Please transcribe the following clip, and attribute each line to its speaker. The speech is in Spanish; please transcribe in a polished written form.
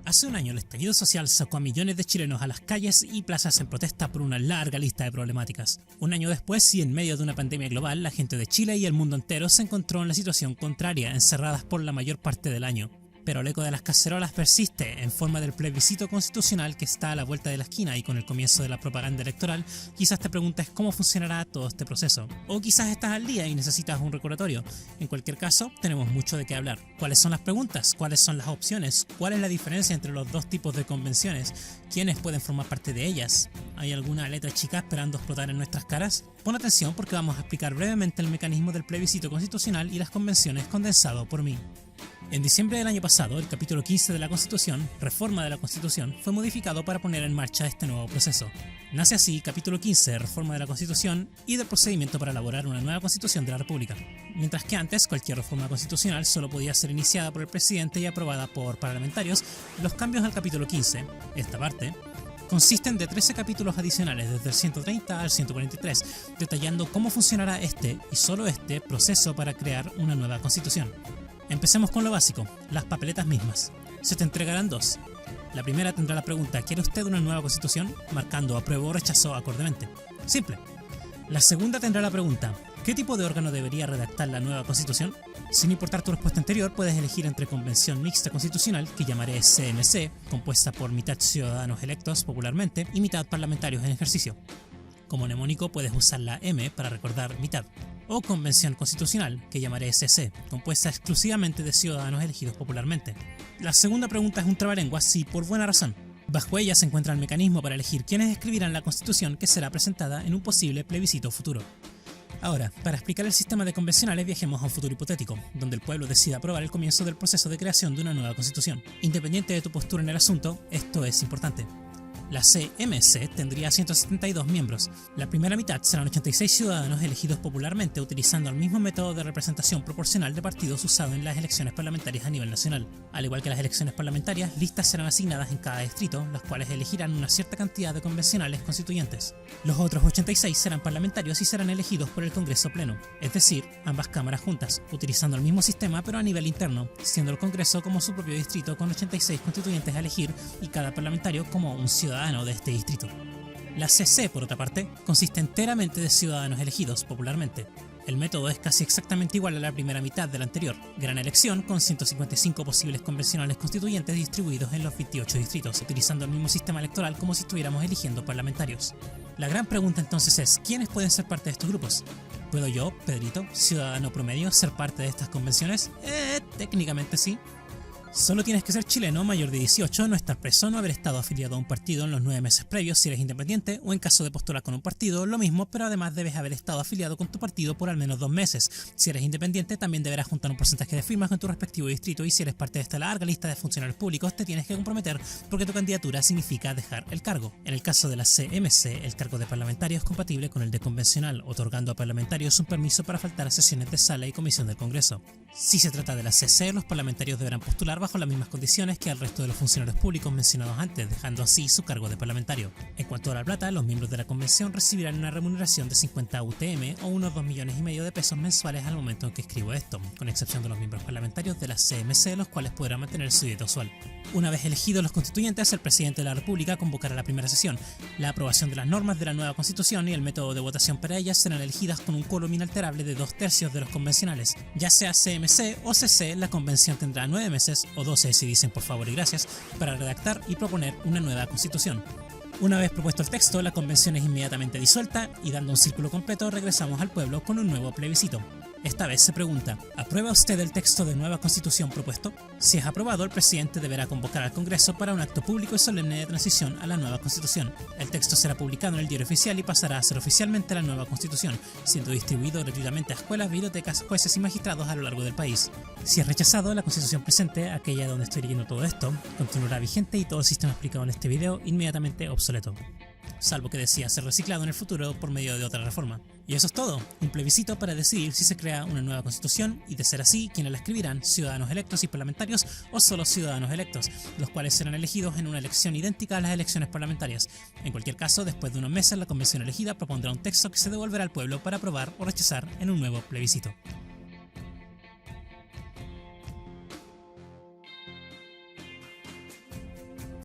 Speaker 1: Hace un año el estallido social sacó a millones de chilenos a las calles y plazas en protesta por una larga lista de problemáticas. Un año después, y en medio de una pandemia global, la gente de Chile y el mundo entero se encontró en la situación contraria, encerradas por la mayor parte del año. Pero el eco de las cacerolas persiste en forma del plebiscito constitucional que está a la vuelta de la esquina, y con el comienzo de la propaganda electoral quizás te preguntes cómo funcionará todo este proceso. O quizás estás al día y necesitas un recordatorio. En cualquier caso, tenemos mucho de qué hablar. ¿Cuáles son las preguntas? ¿Cuáles son las opciones? ¿Cuál es la diferencia entre los dos tipos de convenciones? ¿Quiénes pueden formar parte de ellas? ¿Hay alguna letra chica esperando explotar en nuestras caras? Pon atención porque vamos a explicar brevemente el mecanismo del plebiscito constitucional y las convenciones condensado por mí. En diciembre del año pasado, el capítulo 15 de la Constitución, Reforma de la Constitución, fue modificado para poner en marcha este nuevo proceso. Nace así capítulo 15, Reforma de la Constitución y del procedimiento para elaborar una nueva Constitución de la República. Mientras que antes, cualquier reforma constitucional solo podía ser iniciada por el presidente y aprobada por parlamentarios, los cambios al capítulo 15, esta parte, consisten de 13 capítulos adicionales desde el 130 al 143, detallando cómo funcionará este, y solo este, proceso para crear una nueva Constitución. Empecemos con lo básico, las papeletas mismas. Se te entregarán dos. La primera tendrá la pregunta ¿quiere usted una nueva constitución? Marcando apruebo o rechazo acordemente. Simple. La segunda tendrá la pregunta ¿qué tipo de órgano debería redactar la nueva constitución? Sin importar tu respuesta anterior, puedes elegir entre Convención Mixta Constitucional, que llamaré CMC, compuesta por mitad ciudadanos electos popularmente y mitad parlamentarios en ejercicio. Como mnemónico puedes usar la M para recordar mitad. O Convención Constitucional, que llamaré CC, compuesta exclusivamente de ciudadanos elegidos popularmente. La segunda pregunta es un trabalenguas y por buena razón. Bajo ella se encuentra el mecanismo para elegir quiénes escribirán la Constitución que será presentada en un posible plebiscito futuro. Ahora, para explicar el sistema de convencionales viajemos a un futuro hipotético, donde el pueblo decida aprobar el comienzo del proceso de creación de una nueva Constitución. Independiente de tu postura en el asunto, esto es importante. La CMC tendría 172 miembros. La primera mitad serán 86 ciudadanos elegidos popularmente utilizando el mismo método de representación proporcional de partidos usado en las elecciones parlamentarias a nivel nacional. Al igual que las elecciones parlamentarias, listas serán asignadas en cada distrito, las cuales elegirán una cierta cantidad de convencionales constituyentes. Los otros 86 serán parlamentarios y serán elegidos por el Congreso Pleno, es decir, ambas cámaras juntas, utilizando el mismo sistema pero a nivel interno, siendo el Congreso como su propio distrito con 86 constituyentes a elegir y cada parlamentario como un ciudadano de este distrito. La CC, por otra parte, consiste enteramente de ciudadanos elegidos popularmente. El método es casi exactamente igual a la primera mitad de la anterior, gran elección con 155 posibles convencionales constituyentes distribuidos en los 28 distritos, utilizando el mismo sistema electoral como si estuviéramos eligiendo parlamentarios. La gran pregunta entonces es, ¿quiénes pueden ser parte de estos grupos? ¿Puedo yo, Pedrito, ciudadano promedio, ser parte de estas convenciones? Técnicamente sí. Solo tienes que ser chileno, mayor de 18, no estar preso, no haber estado afiliado a un partido en los 9 meses previos si eres independiente, o en caso de postular con un partido, lo mismo, pero además debes haber estado afiliado con tu partido por al menos 2 meses. Si eres independiente, también deberás juntar un porcentaje de firmas con tu respectivo distrito, y si eres parte de esta larga lista de funcionarios públicos, te tienes que comprometer porque tu candidatura significa dejar el cargo. En el caso de la CMC, el cargo de parlamentario es compatible con el de convencional, otorgando a parlamentarios un permiso para faltar a sesiones de sala y comisión del Congreso. Si se trata de la CC, los parlamentarios deberán postular bajo las mismas condiciones que el resto de los funcionarios públicos mencionados antes, dejando así su cargo de parlamentario. En cuanto a la plata, los miembros de la convención recibirán una remuneración de 50 UTM o unos 2,5 millones de pesos mensuales al momento en que escribo esto, con excepción de los miembros parlamentarios de la CMC, los cuales podrán mantener su dieta usual. Una vez elegidos los constituyentes, el presidente de la República convocará la primera sesión. La aprobación de las normas de la nueva Constitución y el método de votación para ellas serán elegidas con un quórum inalterable de 2/3 de los convencionales. Ya sea CMC o CC, la convención tendrá 9 meses o 12 si dicen por favor y gracias, para redactar y proponer una nueva constitución. Una vez propuesto el texto, la convención es inmediatamente disuelta y dando un círculo completo regresamos al pueblo con un nuevo plebiscito. Esta vez se pregunta, ¿aprueba usted el texto de nueva constitución propuesto? Si es aprobado, el presidente deberá convocar al Congreso para un acto público y solemne de transición a la nueva constitución. El texto será publicado en el diario oficial y pasará a ser oficialmente la nueva constitución, siendo distribuido gratuitamente a escuelas, bibliotecas, jueces y magistrados a lo largo del país. Si es rechazado, la constitución presente, aquella donde estoy leyendo todo esto, continuará vigente y todo el sistema explicado en este video inmediatamente obsoleto, salvo que decida ser reciclado en el futuro por medio de otra reforma. Y eso es todo, un plebiscito para decidir si se crea una nueva constitución y, de ser así, quienes la escribirán, ciudadanos electos y parlamentarios o solo ciudadanos electos, los cuales serán elegidos en una elección idéntica a las elecciones parlamentarias. En cualquier caso, después de unos meses la convención elegida propondrá un texto que se devolverá al pueblo para aprobar o rechazar en un nuevo plebiscito.